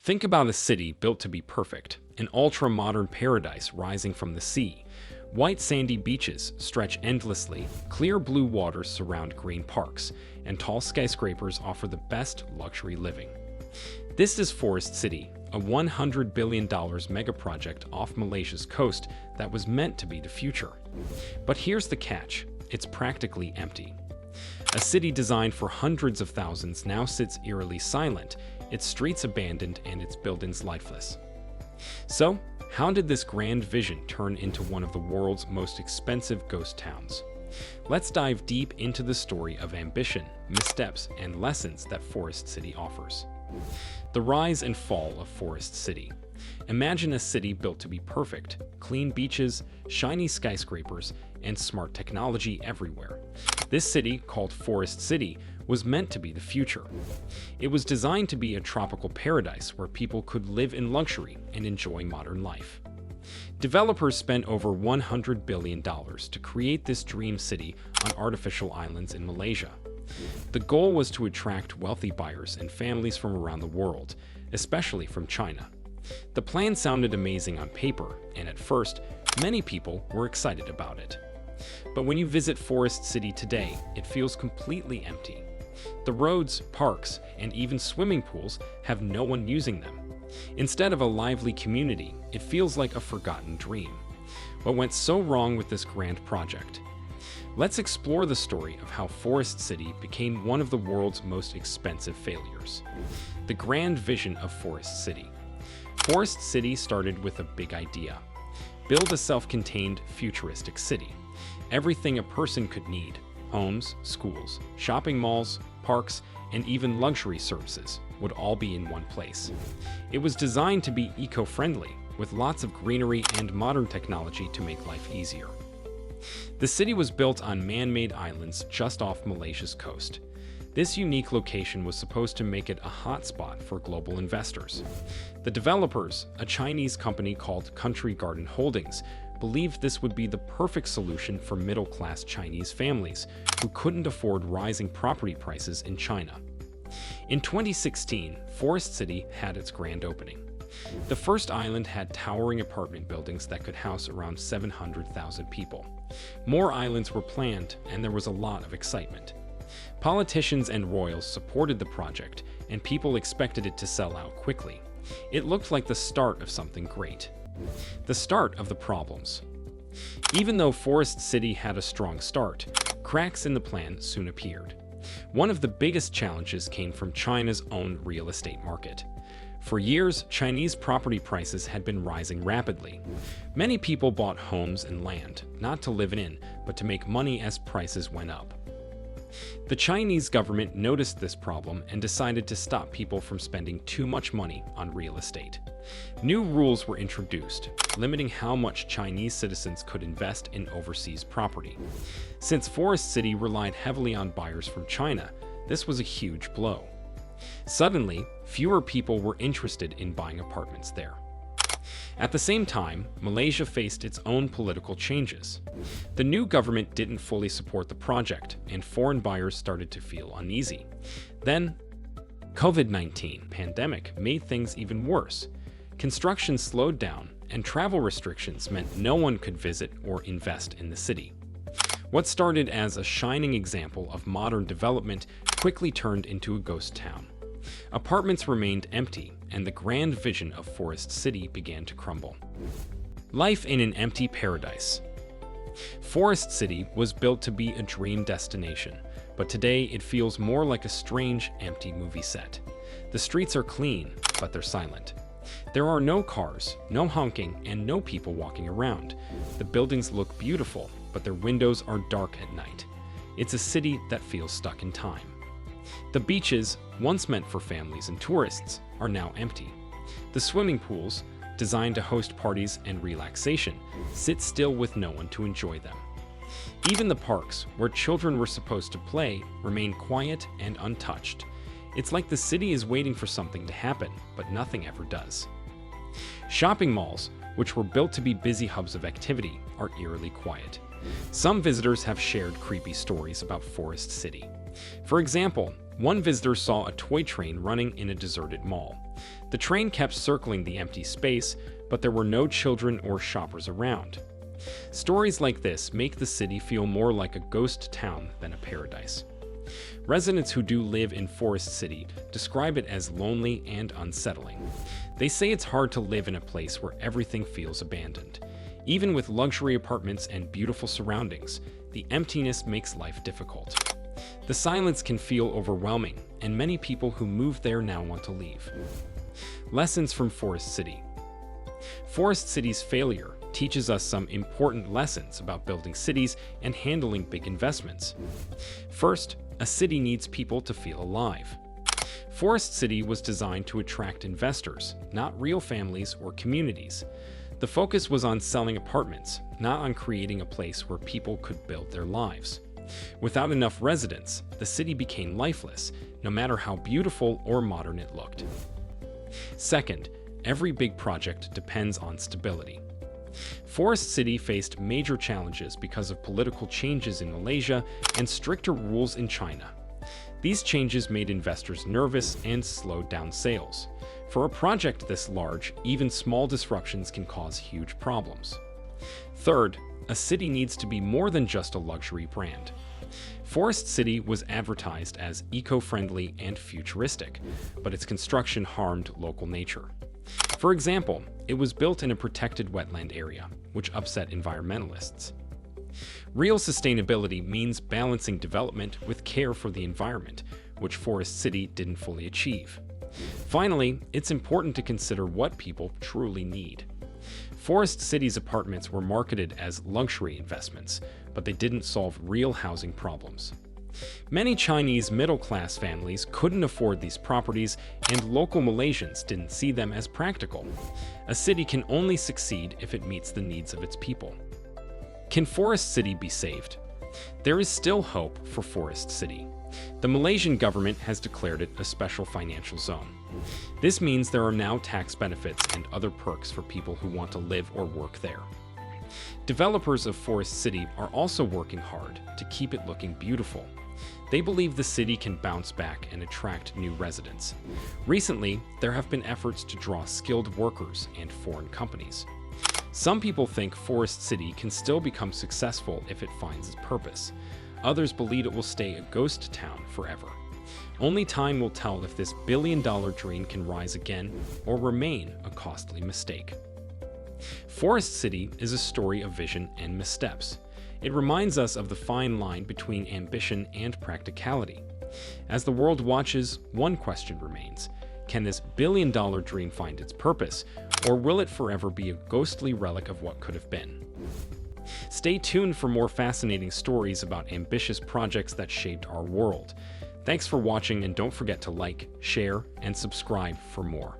Think about a city built to be perfect, an ultra-modern paradise rising from the sea. White sandy beaches stretch endlessly, clear blue waters surround green parks, and tall skyscrapers offer the best luxury living. This is Forest City, a $100 billion megaproject off Malaysia's coast that was meant to be the future. But here's the catch: it's practically empty. A city designed for hundreds of thousands now sits eerily silent, its streets abandoned and its buildings lifeless. So, how did this grand vision turn into one of the world's most expensive ghost towns? Let's dive deep into the story of ambition, missteps, and lessons that Forest City offers. The rise and fall of Forest City. Imagine a city built to be perfect: clean beaches, shiny skyscrapers, and smart technology everywhere. This city, called Forest City, was meant to be the future. It was designed to be a tropical paradise where people could live in luxury and enjoy modern life. Developers spent over $100 billion to create this dream city on artificial islands in Malaysia. The goal was to attract wealthy buyers and families from around the world, especially from China. The plan sounded amazing on paper, and at first, many people were excited about it. But when you visit Forest City today, it feels completely empty. The roads, parks, and even swimming pools have no one using them. Instead of a lively community, it feels like a forgotten dream. What went so wrong with this grand project? Let's explore the story of how Forest City became one of the world's most expensive failures. The grand vision of Forest City. Forest City started with a big idea: build a self-contained, futuristic city. Everything a person could need: homes, schools, shopping malls, parks, and even luxury services would all be in one place. It was designed to be eco-friendly, with lots of greenery and modern technology to make life easier. The city was built on man-made islands just off Malaysia's coast. This unique location was supposed to make it a hotspot for global investors. The developers, a Chinese company called Country Garden Holdings, believed this would be the perfect solution for middle-class Chinese families who couldn't afford rising property prices in China. In 2016, Forest City had its grand opening. The first island had towering apartment buildings that could house around 700,000 people. More islands were planned, and there was a lot of excitement. Politicians and royals supported the project, and people expected it to sell out quickly. It looked like the start of something great. The start of the problems. Even though Forest City had a strong start, cracks in the plan soon appeared. One of the biggest challenges came from China's own real estate market. For years, Chinese property prices had been rising rapidly. Many people bought homes and land, not to live in, but to make money as prices went up. The Chinese government noticed this problem and decided to stop people from spending too much money on real estate. New rules were introduced, limiting how much Chinese citizens could invest in overseas property. Since Forest City relied heavily on buyers from China, this was a huge blow. Suddenly, fewer people were interested in buying apartments there. At the same time, Malaysia faced its own political changes. The new government didn't fully support the project, and foreign buyers started to feel uneasy. Then, COVID-19 pandemic made things even worse. Construction slowed down, and travel restrictions meant no one could visit or invest in the city. What started as a shining example of modern development quickly turned into a ghost town. Apartments remained empty, and the grand vision of Forest City began to crumble. Life in an empty paradise. Forest City was built to be a dream destination, but today it feels more like a strange, empty movie set. The streets are clean, but they're silent. There are no cars, no honking, and no people walking around. The buildings look beautiful, but their windows are dark at night. It's a city that feels stuck in time. The beaches, once meant for families and tourists, are now empty. The swimming pools, designed to host parties and relaxation, sit still with no one to enjoy them. Even the parks, where children were supposed to play, remain quiet and untouched. It's like the city is waiting for something to happen, but nothing ever does. Shopping malls, which were built to be busy hubs of activity, are eerily quiet. Some visitors have shared creepy stories about Forest City. For example, One visitor saw a toy train running in a deserted mall. The train kept circling the empty space, but there were no children or shoppers around. Stories like this make the city feel more like a ghost town than a paradise. Residents who do live in Forest City describe it as lonely and unsettling. They say it's hard to live in a place where everything feels abandoned. Even with luxury apartments and beautiful surroundings, the emptiness makes life difficult. The silence can feel overwhelming, and many people who move there now want to leave. Lessons from Forest City. Forest City's failure teaches us some important lessons about building cities and handling big investments. First, a city needs people to feel alive. Forest City was designed to attract investors, not real families or communities. The focus was on selling apartments, not on creating a place where people could build their lives. Without enough residents, the city became lifeless, no matter how beautiful or modern it looked. Second, every big project depends on stability. Forest City faced major challenges because of political changes in Malaysia and stricter rules in China. These changes made investors nervous and slowed down sales. For a project this large, even small disruptions can cause huge problems. Third, a city needs to be more than just a luxury brand. Forest City was advertised as eco-friendly and futuristic, but its construction harmed local nature. For example, it was built in a protected wetland area, which upset environmentalists. Real sustainability means balancing development with care for the environment, which Forest City didn't fully achieve. Finally, it's important to consider what people truly need. Forest City's apartments were marketed as luxury investments, but they didn't solve real housing problems. Many Chinese middle-class families couldn't afford these properties, and local Malaysians didn't see them as practical. A city can only succeed if it meets the needs of its people. Can Forest City be saved? There is still hope for Forest City. The Malaysian government has declared it a special financial zone. This means there are now tax benefits and other perks for people who want to live or work there. Developers of Forest City are also working hard to keep it looking beautiful. They believe the city can bounce back and attract new residents. Recently, there have been efforts to draw skilled workers and foreign companies. Some people think Forest City can still become successful if it finds its purpose. Others believe it will stay a ghost town forever. Only time will tell if this billion-dollar dream can rise again or remain a costly mistake. Forest City is a story of vision and missteps. It reminds us of the fine line between ambition and practicality. As the world watches, one question remains: can this billion-dollar dream find its purpose, or will it forever be a ghostly relic of what could have been? Stay tuned for more fascinating stories about ambitious projects that shaped our world. Thanks for watching, and don't forget to like, share, and subscribe for more.